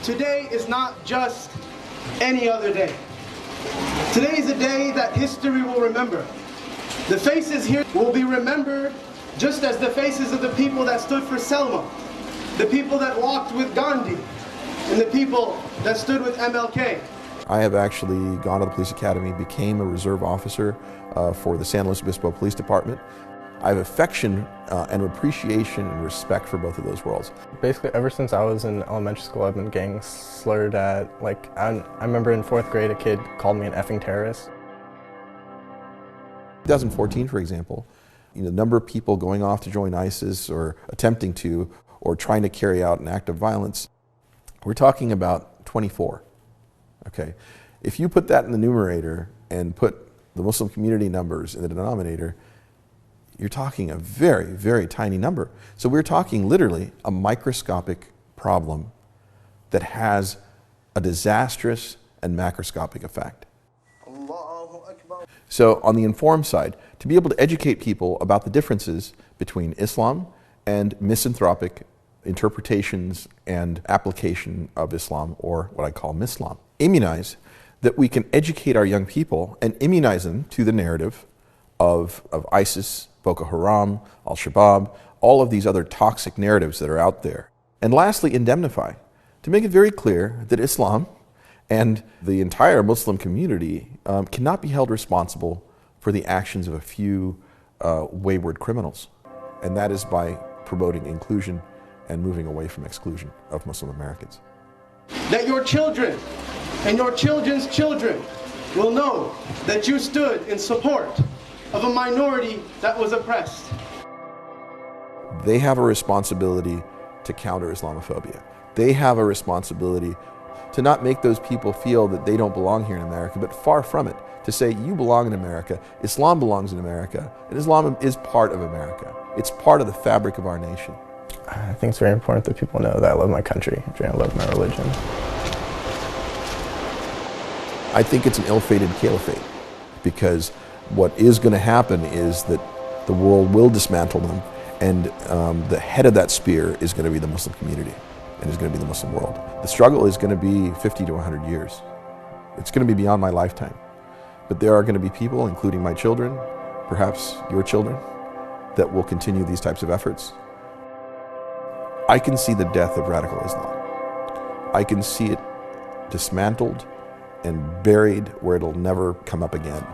Today is not just any other day. Today is a day that history will remember. The faces here will be remembered just as the faces of the people that stood for Selma, the people that walked with Gandhi, and the people that stood with MLK. I have actually gone to the police academy, became a reserve officer for the San Luis Obispo Police Department. I have affection and appreciation and respect for both of those worlds. Basically, ever since I was in elementary school, I've been getting slurred at. I remember in 4th grade, a kid called me an effing terrorist. 2014, for example, the number of people going off to join ISIS or attempting to, or trying to carry out an act of violence, we're talking about 24. Okay, if you put that in the numerator and put the Muslim community numbers in the denominator, you're talking a very, very tiny number. So we're talking literally a microscopic problem that has a disastrous and macroscopic effect. So on the informed side, to be able to educate people about the differences between Islam and misanthropic interpretations and application of Islam, or what I call Mislam. Immunize, that we can educate our young people and immunize them to the narrative of ISIS, Boko Haram, Al-Shabaab, all of these other toxic narratives that are out there. And lastly, indemnify, to make it very clear that Islam and the entire Muslim community cannot be held responsible for the actions of a few wayward criminals. And that is by promoting inclusion and moving away from exclusion of Muslim Americans. That your children and your children's children will know that you stood in support of a minority that was oppressed. They have a responsibility to counter Islamophobia. They have a responsibility to not make those people feel that they don't belong here in America, but far from it, to say you belong in America, Islam belongs in America, and Islam is part of America. It's part of the fabric of our nation. I think it's very important that people know that I love my country and I love my religion. I think it's an ill-fated caliphate, because what is going to happen is that the world will dismantle them, and the head of that spear is going to be the Muslim community, and is going to be the Muslim world. The struggle is going to be 50 to 100 years. It's going to be beyond my lifetime. But there are going to be people, including my children, perhaps your children, that will continue these types of efforts. I can see the death of radical Islam. I can see it dismantled and buried where it'll never come up again.